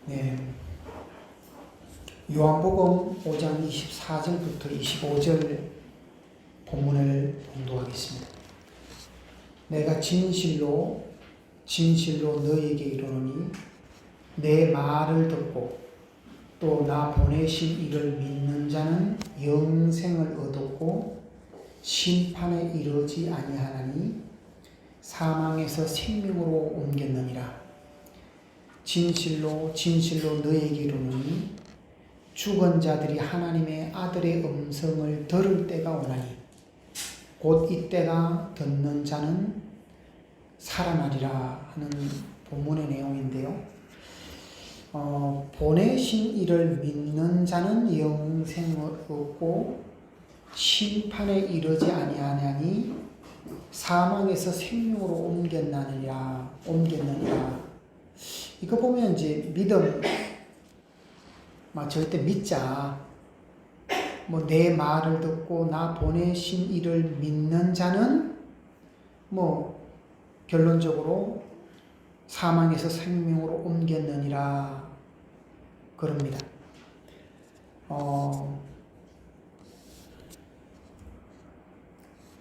네. 요한복음 5장 24절부터 25절 본문을 봉독하겠습니다. 내가 진실로 너희에게 이르노니 내 말을 듣고 또 나 보내신 이를 믿는 자는 영생을 얻었고 심판에 이르지 아니하나니 사망에서 생명으로 옮겼느니라. 진실로 너희에게 이르노니 죽은 자들이 하나님의 아들의 음성을 들을 때가 오나니 곧 이때가 듣는 자는 살아나리라 하는 본문의 내용인데요. 보내신 이를 믿는 자는 영생을 얻고 심판에 이르지 아니하나니 사망에서 생명으로 옮겼느니라. 이거 보면 이제 믿음, 절대 믿자. 내 말을 듣고 나 보내신 이를 믿는 자는 결론적으로 사망에서 생명으로 옮겼느니라 그럽니다.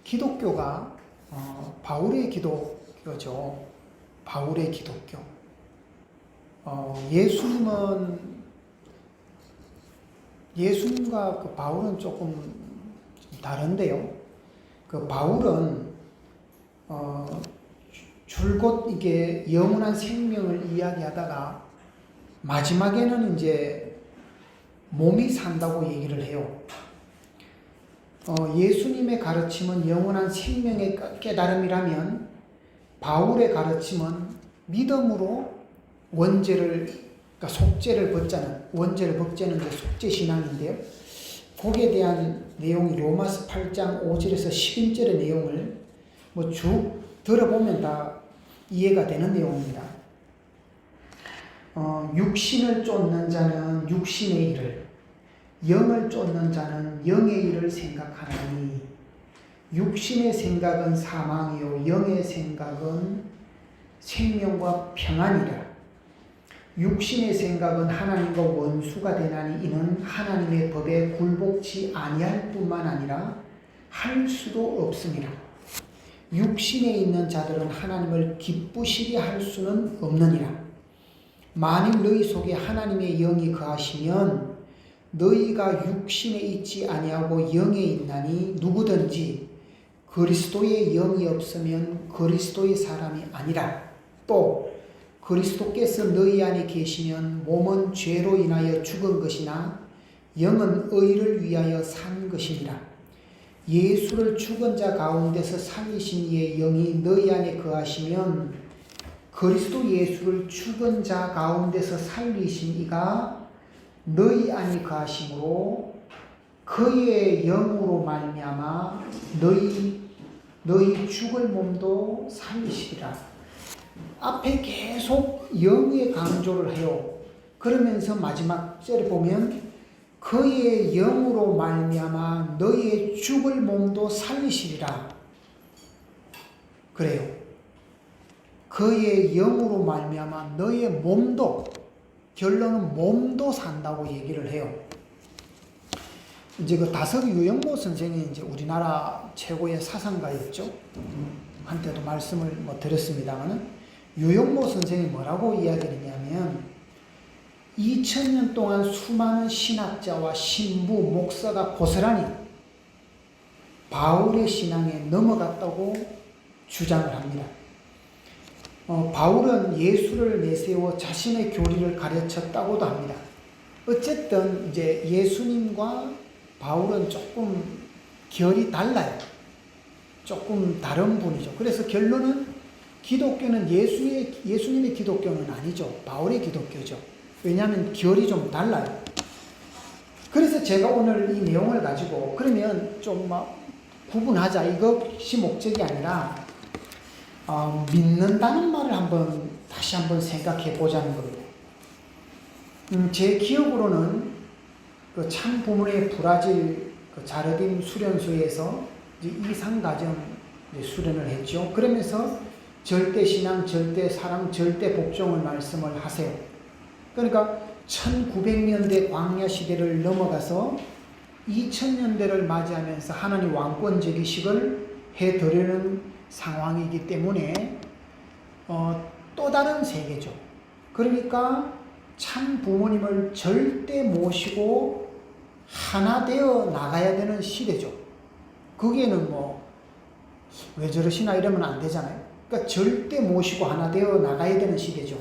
기독교가 바울의 기독교죠. 바울의 기독교. 예수님과 그 바울은 조금 다른데요. 그 바울은 줄곧 이게 영원한 생명을 이야기하다가 마지막에는 이제 몸이 산다고 얘기를 해요. 예수님의 가르침은 영원한 생명의 깨달음이라면 바울의 가르침은 믿음으로 그러니까 속죄를 벗자는, 원죄를 벗자는 게 속죄신앙인데요. 거기에 대한 내용이 로마서 8장 5절에서 11절의 내용을 쭉 들어보면 다 이해가 되는 내용입니다. 육신을 쫓는 자는 육신의 일을, 영을 쫓는 자는 영의 일을 생각하나니 육신의 생각은 사망이요 영의 생각은 생명과 평안이라. 육신의 생각은 하나님과 원수가 되나니 이는 하나님의 법에 굴복치 아니할 뿐만 아니라 할 수도 없습니다. 육신에 있는 자들은 하나님을 기쁘시게 할 수는 없느니라. 만일 너희 속에 하나님의 영이 거하시면 너희가 육신에 있지 아니하고 영에 있나니 누구든지 그리스도의 영이 없으면 그리스도의 사람이 아니라. 또 그리스도께서 너희 안에 계시면 몸은 죄로 인하여 죽은 것이나 영은 의를 위하여 산 것이니라. 예수를 죽은 자 가운데서 살리신 이의 영이 너희 안에 거하시면 그리스도 예수를 죽은 자 가운데서 살리신 이가 너희 안에 거하심으로 그의 영으로 말미암아 너희 죽을 몸도 살리시리라. 앞에 계속 영의 강조를 해요. 그러면서 마지막 절에 보면 그의 영으로 말미암아 너희의 죽을 몸도 살리시리라 그래요. 그의 영으로 말미암아 너희의 몸도, 결론은 몸도 산다고 얘기를 해요. 이제 그 다석 유영모 선생이 이제 우리나라 최고의 사상가였죠. 한때도 말씀을 드렸습니다만은 유영모 선생이 뭐라고 이야기했냐면 2000년 동안 수많은 신학자와 신부, 목사가 고스란히 바울의 신앙에 넘어갔다고 주장을 합니다. 바울은 예수를 내세워 자신의 교리를 가르쳤다고도 합니다. 어쨌든 이제 예수님과 바울은 조금 결이 달라요. 조금 다른 분이죠. 그래서 결론은 기독교는 예수님의 기독교는 아니죠. 바울의 기독교죠. 왜냐하면 결이 좀 달라요. 그래서 제가 오늘 이 내용을 가지고 그러면 좀 구분하자, 이것이 목적이 아니라 믿는다는 말을 다시 한번 생각해 보자는 겁니다. 제 기억으로는 그 참 부문의 브라질 그 자르딘 수련소에서 이상가정 수련을 했죠. 그러면서 절대 신앙, 절대 사랑, 절대 복종을 말씀을 하세요. 그러니까 1900년대 광야 시대를 넘어가서 2000년대를 맞이하면서 하나님 왕권제기식을 해드리는 상황이기 때문에 또 다른 세계죠. 그러니까 참 부모님을 절대 모시고 하나 되어 나가야 되는 시대죠. 거기에는 왜 저러시나 이러면 안 되잖아요. 그러니까 절대 모시고 하나 되어 나가야 되는 시대죠.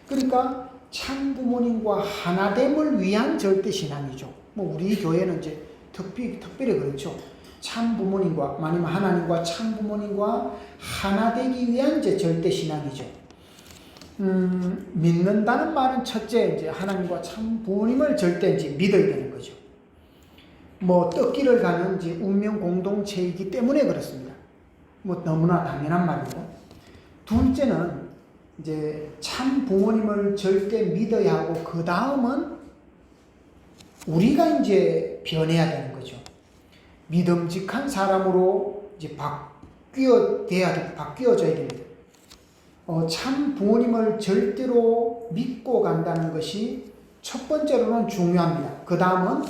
그러니까 참 부모님과 하나됨을 위한 절대 신앙이죠. 우리 교회는 이제 특별히 그렇죠. 참 부모님과, 아니면 하나님과 참 부모님과 하나 되기 위한 이제 절대 신앙이죠. 믿는다는 말은 첫째 이제 하나님과 참 부모님을 절대 이제 믿어야 되는 거죠. 떡길을 가는 이제 운명 공동체이기 때문에 그렇습니다. 너무나 당연한 말이고. 둘째는 이제 참 부모님을 절대 믿어야 하고, 그 다음은 우리가 이제 변해야 되는 거죠. 믿음직한 사람으로 이제 바뀌어져야 됩니다. 참 부모님을 절대로 믿고 간다는 것이 첫 번째로는 중요합니다. 그 다음은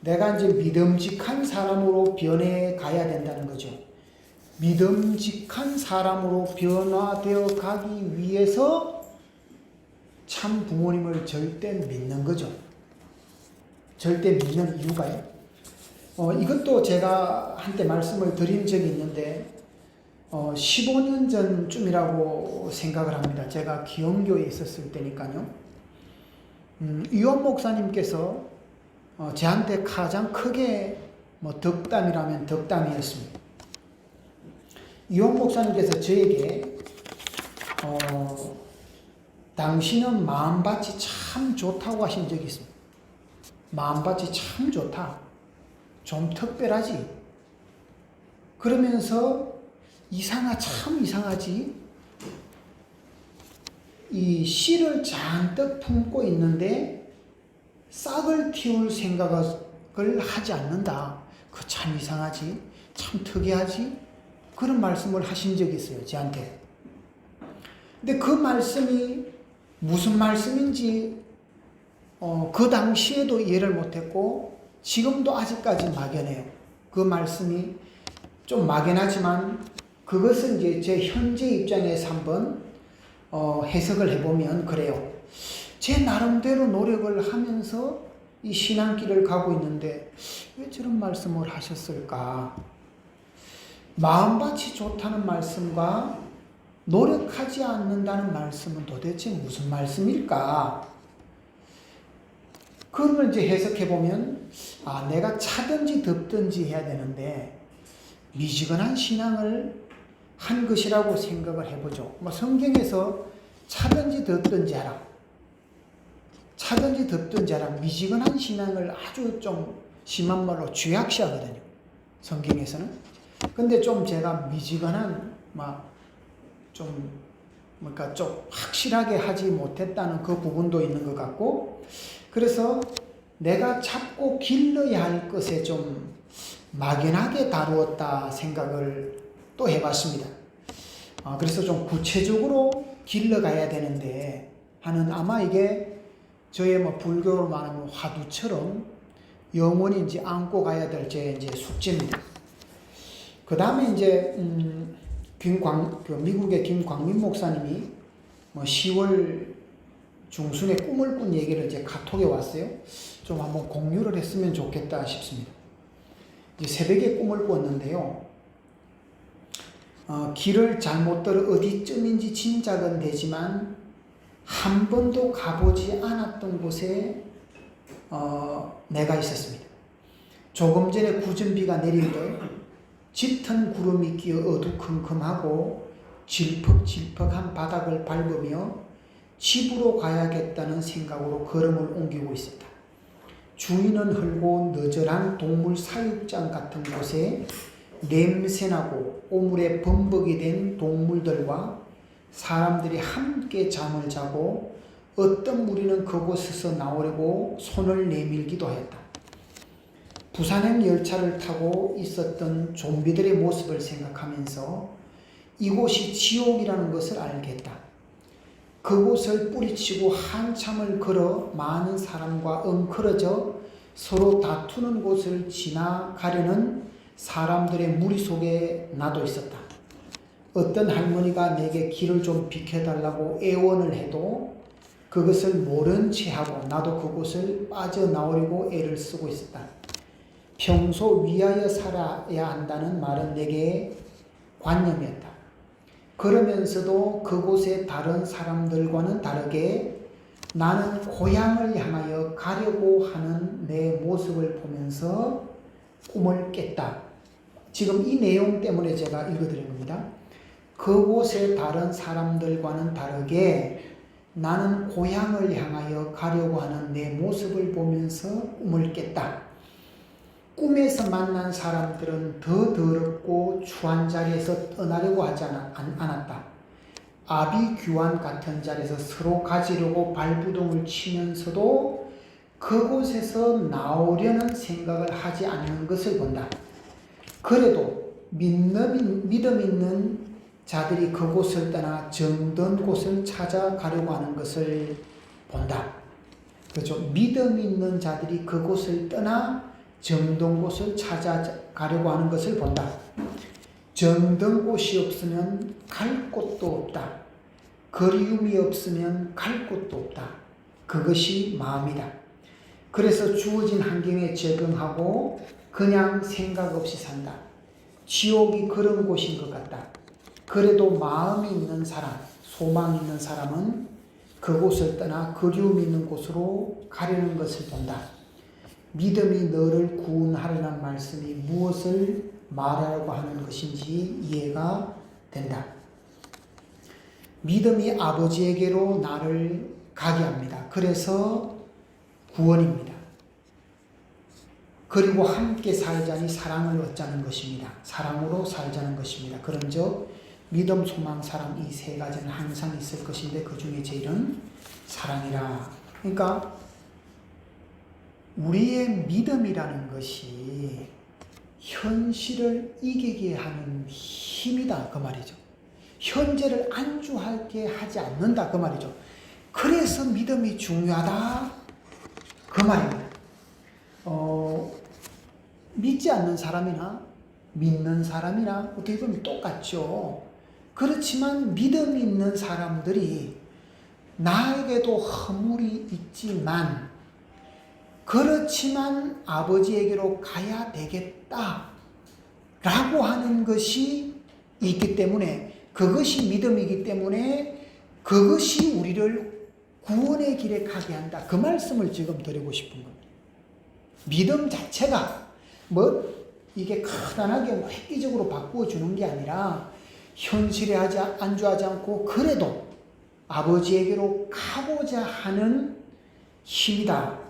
내가 이제 믿음직한 사람으로 변해 가야 된다는 거죠. 믿음직한 사람으로 변화되어 가기 위해서 참 부모님을 절대 믿는 거죠. 절대 믿는 이유가요. 이것도 제가 한때 말씀을 드린 적이 있는데 15년 전쯤이라고 생각을 합니다. 제가 기영교에 있었을 때니까요. 유원 목사님께서 저한테 가장 크게 덕담이라면 덕담이었습니다. 유원 목사님께서 저에게 당신은 마음밭이 참 좋다고 하신 적이 있습니다. 마음밭이 참 좋다. 좀 특별하지. 그러면서 참 이상하지. 이 씨를 잔뜩 품고 있는데 싹을 틔울 생각을 하지 않는다. 그 참 이상하지. 참 특이하지. 그런 말씀을 하신 적이 있어요. 저한테. 근데 그 말씀이 무슨 말씀인지 그 당시에도 이해를 못했고 지금도 아직까지 막연해요. 그 말씀이 좀 막연하지만 그것은 이제 제 현재 입장에서 한번 해석을 해보면 그래요. 제 나름대로 노력을 하면서 이 신앙길을 가고 있는데 왜 저런 말씀을 하셨을까? 마음밭이 좋다는 말씀과 노력하지 않는다는 말씀은 도대체 무슨 말씀일까? 그런 걸 이제 해석해보면 내가 차든지 덥든지 해야 되는데 미지근한 신앙을 한 것이라고 생각을 해보죠. 성경에서 차든지 덥든지 하라. 차든지 덥든지 하라. 미지근한 신앙을 아주 좀 심한 말로 죄악시하거든요. 성경에서는. 근데 좀 제가 미지근한 좀 확실하게 하지 못했다는 그 부분도 있는 것 같고, 그래서 내가 잡고 길러야 할 것에 좀 막연하게 다루었다 생각을 또 해봤습니다. 그래서 좀 구체적으로 길러가야 되는데 하는, 아마 이게 저의 불교로 말하면 화두처럼 영원히 이제 안고 가야 될 제 이제 숙제입니다. 그 다음에 이제 미국의 김광민 목사님이 10월 중순에 꿈을 꾼 얘기를 이제 카톡에 왔어요. 좀 한번 공유를 했으면 좋겠다 싶습니다. 이제 새벽에 꿈을 꿨는데요. 길을 잘못 들어 어디쯤인지 짐작은 되지만 한 번도 가보지 않았던 곳에 내가 있었습니다. 조금 전에 구준비가 내릴 때 짙은 구름이 끼어 어두컴컴하고 질퍽질퍽한 바닥을 밟으며 집으로 가야겠다는 생각으로 걸음을 옮기고 있었다. 주위는 헐고 너절한 동물 사육장 같은 곳에 냄새나고 오물에 범벅이 된 동물들과 사람들이 함께 잠을 자고 어떤 무리는 그곳에서 나오려고 손을 내밀기도 했다. 부산행 열차를 타고 있었던 좀비들의 모습을 생각하면서 이곳이 지옥이라는 것을 알겠다. 그곳을 뿌리치고 한참을 걸어 많은 사람과 엉클어져 서로 다투는 곳을 지나가려는 사람들의 무리 속에 나도 있었다. 어떤 할머니가 내게 길을 좀 비켜달라고 애원을 해도 그것을 모른 채 하고 나도 그곳을 빠져나오려고 애를 쓰고 있었다. 평소 위하여 살아야 한다는 말은 내게 관념이었다. 그러면서도 그곳의 다른 사람들과는 다르게 나는 고향을 향하여 가려고 하는 내 모습을 보면서 꿈을 깼다. 지금 이 내용 때문에 제가 읽어드린 겁니다. 그곳의 다른 사람들과는 다르게 나는 고향을 향하여 가려고 하는 내 모습을 보면서 꿈을 깼다. 꿈에서 만난 사람들은 더 더럽고 추한 자리에서 떠나려고 하지 않았다. 아비규환 같은 자리에서 서로 가지려고 발부동을 치면서도 그곳에서 나오려는 생각을 하지 않는 것을 본다. 그래도 믿음 있는 자들이 그곳을 떠나 정든 곳을 찾아가려고 하는 것을 본다. 그렇죠. 믿음 있는 자들이 그곳을 떠나 정든 곳을 찾아가려고 하는 것을 본다. 정든 곳이 없으면 갈 곳도 없다. 그리움이 없으면 갈 곳도 없다. 그것이 마음이다. 그래서 주어진 환경에 적응하고 그냥 생각 없이 산다. 지옥이 그런 곳인 것 같다. 그래도 마음이 있는 사람, 소망이 있는 사람은 그곳을 떠나 그리움이 있는 곳으로 가려는 것을 본다. 믿음이 너를 구원하려는 말씀이 무엇을 말하려고 하는 것인지 이해가 된다. 믿음이 아버지에게로 나를 가게 합니다. 그래서 구원입니다. 그리고 함께 살자니 사랑을 얻자는 것입니다. 사랑으로 살자는 것입니다. 그런즉 믿음, 소망, 사랑 이 세 가지는 항상 있을 것인데 그 중에 제일은 사랑이라. 그러니까 우리의 믿음이라는 것이 현실을 이기게 하는 힘이다 그 말이죠. 현재를 안주하게 하지 않는다 그 말이죠. 그래서 믿음이 중요하다 그 말입니다. 믿지 않는 사람이나 믿는 사람이나 어떻게 보면 똑같죠. 그렇지만 믿음이 있는 사람들이 나에게도 허물이 있지만 그렇지만 아버지에게로 가야 되겠다 라고 하는 것이 있기 때문에 그것이 믿음이기 때문에 그것이 우리를 구원의 길에 가게 한다. 그 말씀을 지금 드리고 싶은 겁니다. 믿음 자체가 이게 간단하게 획기적으로 바꾸어 주는 게 아니라 현실에 안주하지 않고 그래도 아버지에게로 가고자 하는 힘이다.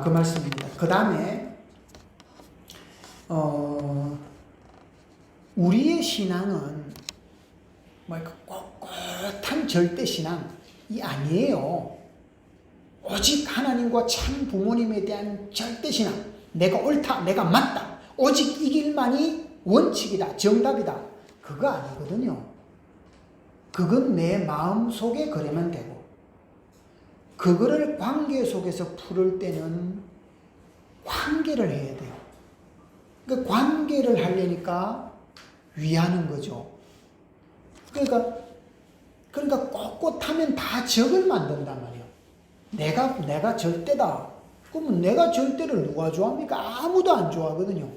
그 말씀입니다. 그 다음에 우리의 신앙은 꼿꼿한 절대 신앙이 아니에요. 오직 하나님과 참 부모님에 대한 절대 신앙. 내가 옳다, 내가 맞다. 오직 이 길만이 원칙이다, 정답이다. 그거 아니거든요. 그건 내 마음 속에 그러면 되고 그거를 관계 속에서 풀을 때는 관계를 해야 돼요. 그 관계를 하려니까 위하는 거죠. 그러니까 꼿꼿하면 다 적을 만든단 말이에요. 내가 절대다. 그러면 내가 절대를 누가 좋아합니까? 아무도 안 좋아하거든요.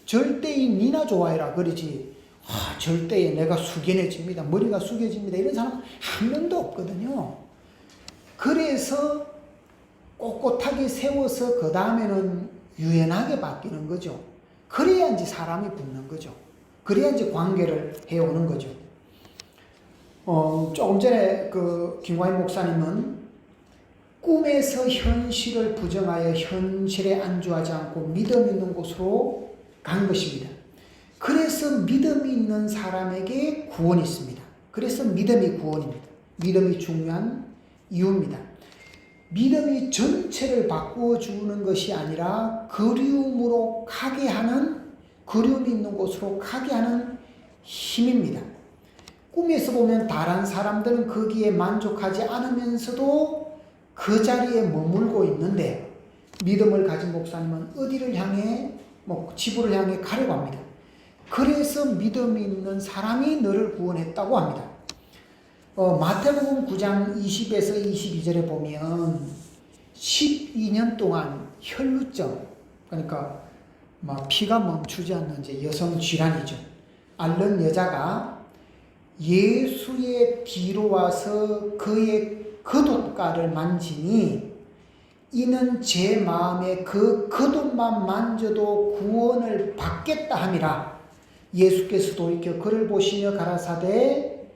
절대인 니나 좋아해라 그러지. 절대에 내가 숙연해집니다. 머리가 숙여집니다. 이런 사람 한 명도 없거든요. 그래서 꼿꼿하게 세워서 그 다음에는 유연하게 바뀌는 거죠. 그래야 이제 사람이 붙는 거죠. 그래야 이제 관계를 해오는 거죠. 조금 전에 김광희 목사님은 꿈에서 현실을 부정하여 현실에 안주하지 않고 믿음 있는 곳으로 간 것입니다. 그래서 믿음이 있는 사람에게 구원이 있습니다. 그래서 믿음이 구원입니다. 믿음이 중요한 이유입니다. 믿음이 전체를 바꾸어 주는 것이 아니라 그리움으로 가게 하는, 그리움이 있는 곳으로 가게 하는 힘입니다. 꿈에서 보면 다른 사람들은 거기에 만족하지 않으면서도 그 자리에 머물고 있는데 믿음을 가진 목사님은 어디를 향해 지부를 향해 가려고 합니다. 그래서 믿음이 있는 사람이 너를 구원했다고 합니다. 마태복음 9장 20에서 22절에 보면 12년 동안 혈루증, 그러니까 피가 멈추지 않는 이제 여성 질환이죠. 앓는 여자가 예수의 뒤로 와서 그의 겉옷가를 만지니 이는 제 마음에 그 겉옷만 만져도 구원을 받겠다 함이라. 예수께서 돌이켜 그를 보시며 가라사대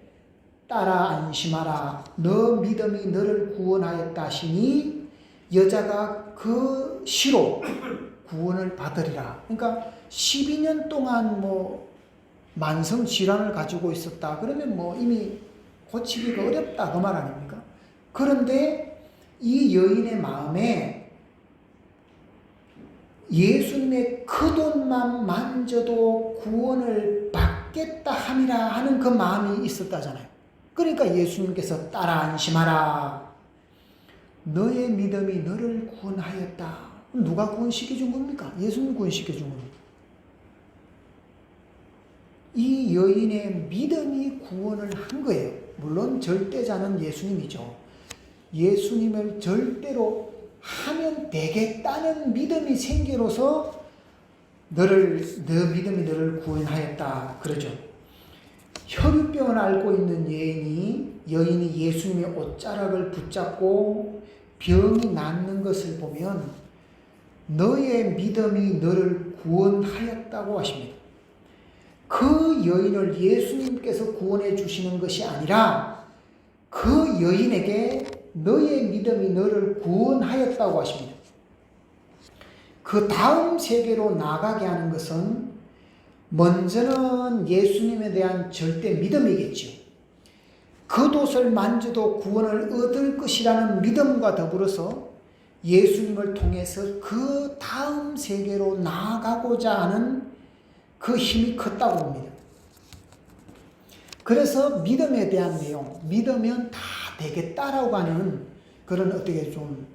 따라 안심하라. 너 믿음이 너를 구원하였다 하시니 여자가 그 시로 구원을 받으리라. 그러니까 12년 동안 만성 질환을 가지고 있었다. 그러면 이미 고치기가 어렵다 그 말 아닙니까? 그런데 이 여인의 마음에 예수님의 겉옷만 만져도 구원을 받겠다 함이라 하는 그 마음이 있었다잖아요. 그러니까 예수님께서 따라 안심하라. 너의 믿음이 너를 구원하였다. 누가 구원시켜준 겁니까? 예수님 구원시켜준 겁니다. 이 여인의 믿음이 구원을 한 거예요. 물론 절대자는 예수님이죠. 예수님을 절대로 하면 되겠다는 믿음이 생겨로서 너 믿음이 너를 구원하였다 그러죠. 혈유병을 앓고 있는 여인이 예수님의 옷자락을 붙잡고 병이 낫는 것을 보면 너의 믿음이 너를 구원하였다고 하십니다. 그 여인을 예수님께서 구원해 주시는 것이 아니라 그 여인에게 너의 믿음이 너를 구원하였다고 하십니다. 그 다음 세계로 나가게 하는 것은 먼저는 예수님에 대한 절대 믿음이겠죠. 겉옷을 만져도 구원을 얻을 것이라는 믿음과 더불어서 예수님을 통해서 그 다음 세계로 나아가고자 하는 그 힘이 컸다고 봅니다. 그래서 믿음에 대한 내용, 믿으면 다 되겠다라고 하는 그런 어떻게 좀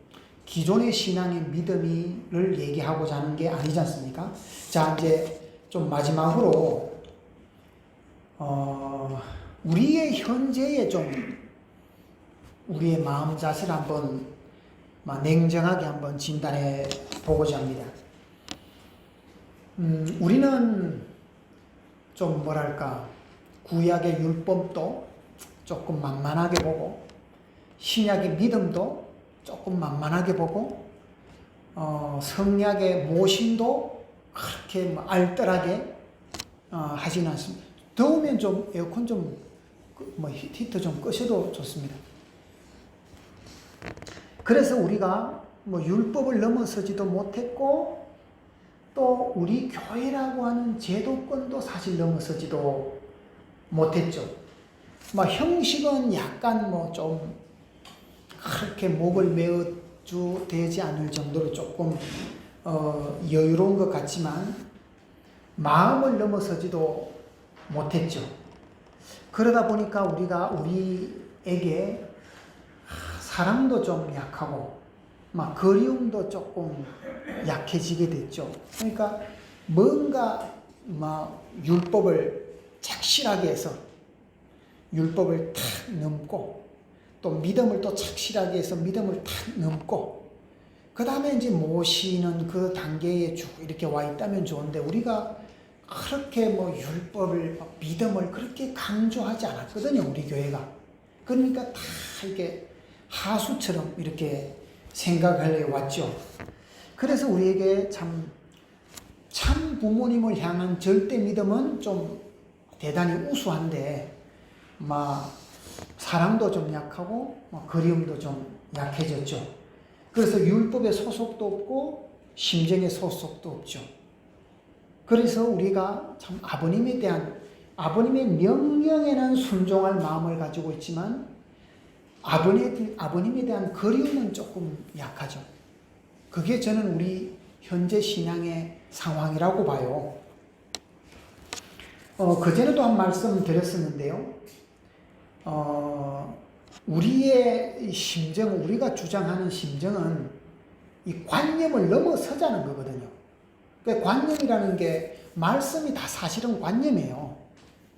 기존의 신앙의 믿음을 얘기하고자 하는 게 아니지 않습니까? 자, 이제 좀 마지막으로 우리의 현재의 좀 우리의 마음 자세를 한번 냉정하게 한번 진단해 보고자 합니다. 우리는 좀 구약의 율법도 조금 만만하게 보고 신약의 믿음도 조금 만만하게 보고 성약의 모심도 그렇게 알뜰하게 하지는 않습니다. 더우면 좀 에어컨 히터 좀 끄셔도 좋습니다. 그래서 우리가 율법을 넘어서지도 못했고 또 우리 교회라고 하는 제도권도 사실 넘어서지도 못했죠. 형식은 약간 좀 그렇게 목을 메어 되지 않을 정도로 조금 여유로운 것 같지만 마음을 넘어서지도 못했죠. 그러다 보니까 우리에게 사랑도 좀 약하고 그리움도 조금 약해지게 됐죠. 그러니까 뭔가 율법을 착실하게 해서 율법을 탁 넘고 또 믿음을 또 착실하게 해서 믿음을 탁 넘고 그 다음에 이제 모시는 그 단계에 쭉 이렇게 와 있다면 좋은데 우리가 그렇게 율법을 믿음을 그렇게 강조하지 않았거든요. 우리 교회가. 그러니까 다 이렇게 하수처럼 이렇게 생각을 해왔죠. 그래서 우리에게 참 부모님을 향한 절대 믿음은 좀 대단히 우수한데 사랑도 좀 약하고 그리움도 좀 약해졌죠. 그래서 율법의 소속도 없고 심정의 소속도 없죠. 그래서 우리가 참 아버님의 명령에는 순종할 마음을 가지고 있지만 아버님에 대한 그리움은 조금 약하죠. 그게 저는 우리 현재 신앙의 상황이라고 봐요. 그전에도 한 말씀 드렸었는데요. 우리의 심정, 우리가 주장하는 심정은 이 관념을 넘어서자는 거거든요. 그러니까 관념이라는 게 말씀이 다 사실은 관념이에요.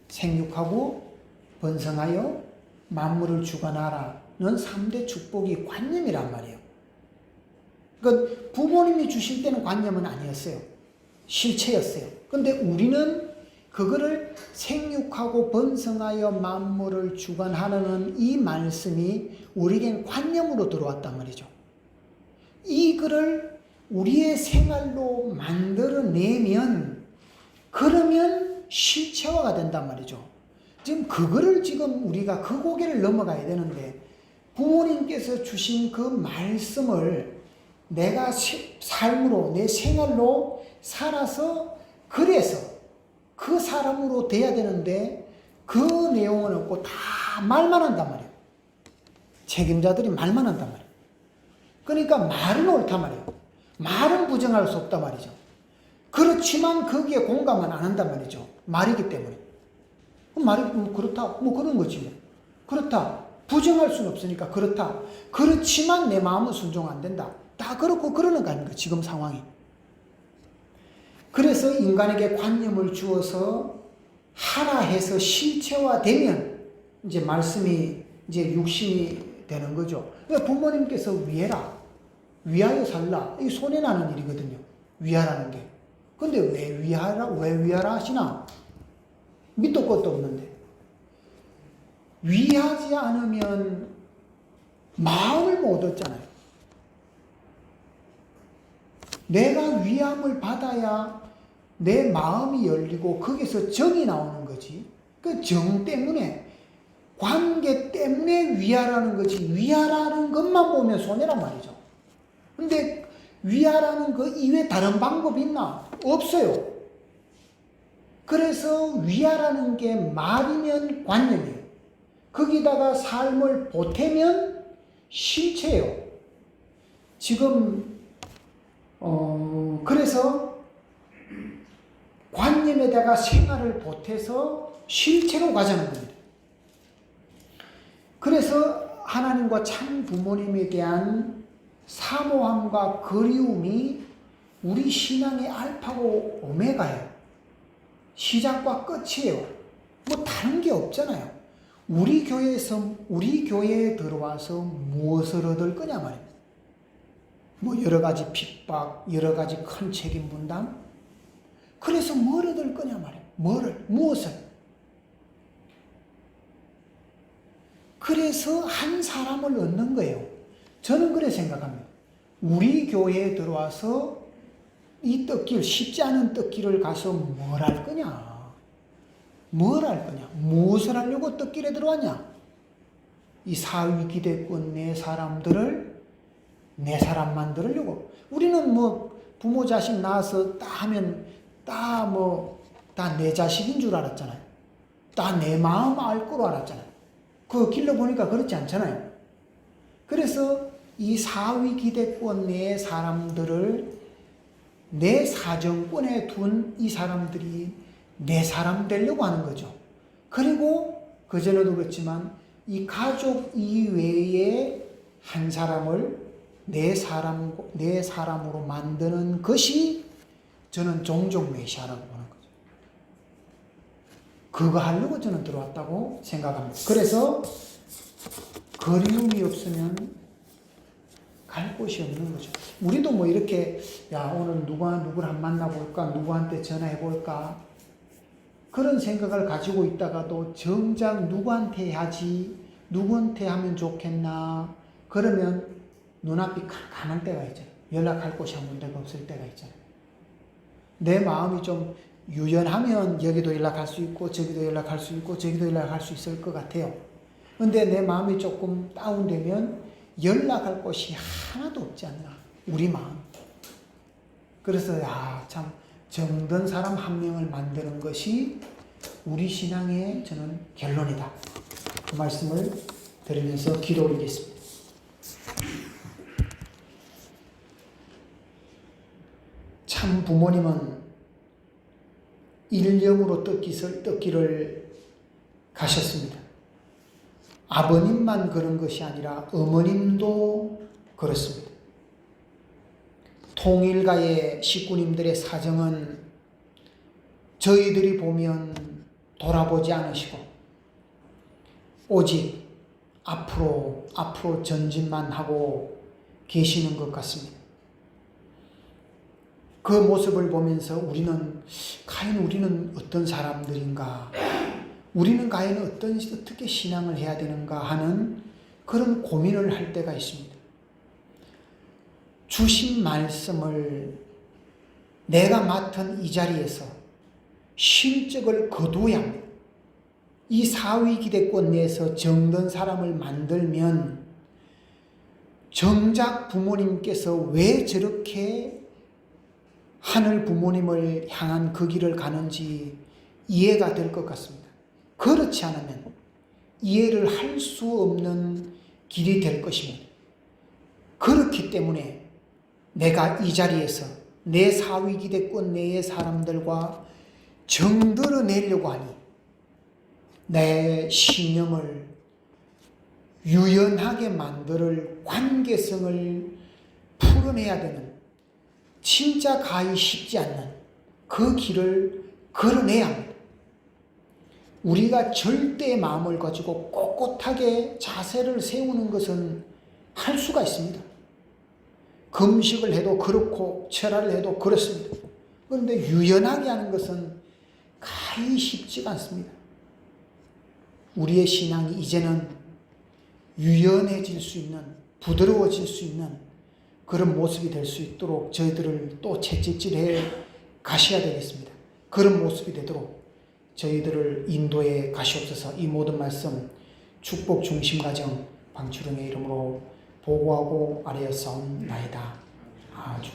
생육하고 번성하여 만물을 주관하라는 3대 축복이 관념이란 말이에요. 그러니까 부모님이 주실 때는 관념은 아니었어요. 실체였어요. 근데 우리는 그거를 생육하고 번성하여 만물을 주관하는 이 말씀이 우리에겐 관념으로 들어왔단 말이죠. 이거를 우리의 생활로 만들어내면 그러면 실체화가 된단 말이죠. 지금 그거를 지금 우리가 그 고개를 넘어가야 되는데 부모님께서 주신 그 말씀을 내가 삶으로 내 생활로 살아서 그래서 그 사람으로 돼야 되는데 그 내용은 없고 다 말만 한단 말이에요. 책임자들이 말만 한단 말이에요. 그러니까 말은 옳단 말이에요. 말은 부정할 수 없단 말이죠. 그렇지만 거기에 공감은 안 한단 말이죠. 말이기 때문에. 말이 그렇다. 그런 거지 뭐. 그렇다. 부정할 수는 없으니까 그렇다. 그렇지만 내 마음은 순종 안 된다. 다 그렇고 그러는 거 아닙니까? 지금 상황이. 그래서 인간에게 관념을 주어서 하라 해서 실체화되면 이제 말씀이 이제 육신이 되는 거죠. 그러니까 부모님께서 위해라. 위하여 살라. 이게 손해나는 일이거든요. 위하라는 게. 근데 왜 위하라 하시나? 밑도 끝도 없는데. 위하지 않으면 마음을 못 얻잖아요. 내가 위함을 받아야 내 마음이 열리고 거기서 정이 나오는 거지. 그 정 때문에, 관계 때문에 위하라는 거지. 위하라는 것만 보면 손해란 말이죠. 근데 위하라는 그 이외에 다른 방법이 있나? 없어요. 그래서 위하라는 게 말이면 관념이에요. 거기다가 삶을 보태면 실체예요. 지금 그래서 관념에다가 생활을 보태서 실체로 가자는 겁니다. 그래서 하나님과 참 부모님에 대한 사모함과 그리움이 우리 신앙의 알파고 오메가예요. 시작과 끝이에요. 뭐 다른 게 없잖아요. 우리 교회에 들어와서 무엇을 얻을 거냐 말입니다. 뭐 여러 가지 핍박, 여러 가지 큰 책임 분담. 그래서 뭘 얻을 거냐 말이에요. 무엇을? 그래서 한 사람을 얻는 거예요. 저는 그래 생각합니다. 우리 교회에 들어와서 이 떡길, 쉽지 않은 떡길을 가서 뭘 할 거냐? 뭘 할 거냐? 무엇을 하려고 떡길에 들어왔냐? 이 사위 기대권 내 사람들을 내 사람 만들려고. 우리는 뭐 부모 자식 낳아서 다 하면 다 내 자식인 줄 알았잖아요. 다 내 마음 알 거로 알았잖아요. 그거 길러보니까 그렇지 않잖아요. 그래서 이 사위 기대권 내 사람들을 내 사정권에 둔 이 사람들이 내 사람 되려고 하는 거죠. 그리고 그전에도 그렇지만 이 가족 이외에 한 사람을 내 사람으로 만드는 것이 저는 종종 메시아라고 보는 거죠. 그거 하려고 저는 들어왔다고 생각합니다. 그래서 그리움이 없으면 갈 곳이 없는 거죠. 우리도 뭐 이렇게 오늘 누구를 한 만나볼까, 누구한테 전화해볼까 그런 생각을 가지고 있다가도 정작 누구한테 해야지, 누구한테 하면 좋겠나 그러면 눈앞이 캄캄할 때가 있잖아요. 연락할 곳이 한 군데가 없을 때가 있잖아요. 내 마음이 좀 유연하면 여기도 연락할 수 있고 저기도 연락할 수 있고 저기도 연락할 수 있을 것 같아요. 근데 내 마음이 조금 다운되면 연락할 곳이 하나도 없지 않나, 우리 마음. 그래서 참 정든 사람 한 명을 만드는 것이 우리 신앙의 저는 결론이다. 그 말씀을 드리면서 기도 올리겠습니다. 참 부모님은 일념으로 떡길을 가셨습니다. 아버님만 그런 것이 아니라 어머님도 그렇습니다. 통일가의 식구님들의 사정은 저희들이 보면 돌아보지 않으시고 오직 앞으로 전진만 하고 계시는 것 같습니다. 그 모습을 보면서 과연 우리는 어떤 사람들인가? 우리는 과연 어떻게 신앙을 해야 되는가 하는 그런 고민을 할 때가 있습니다. 주신 말씀을 내가 맡은 이 자리에서 실적을 거두어야 합니다. 이 사위기대권 내에서 정든 사람을 만들면 정작 부모님께서 왜 저렇게 하늘 부모님을 향한 그 길을 가는지 이해가 될 것 같습니다. 그렇지 않으면 이해를 할 수 없는 길이 될 것입니다. 그렇기 때문에 내가 이 자리에서 내 사위기대권 내의 사람들과 정들어내려고 하니 내 신념을 유연하게 만들 관계성을 풀어내야 되는, 진짜 가히 쉽지 않는 그 길을 걸어내야 합니다. 우리가 절대의 마음을 가지고 꼿꼿하게 자세를 세우는 것은 할 수가 있습니다. 금식을 해도 그렇고 철야를 해도 그렇습니다. 그런데 유연하게 하는 것은 가히 쉽지가 않습니다. 우리의 신앙이 이제는 유연해질 수 있는, 부드러워질 수 있는 그런 모습이 될 수 있도록 저희들을 또 채찍질해 가셔야 되겠습니다. 그런 모습이 되도록 저희들을 인도해 가시옵소서. 이 모든 말씀 축복 중심 가정 방추령의 이름으로 보고하고 아뢰었사옵나이다. 아주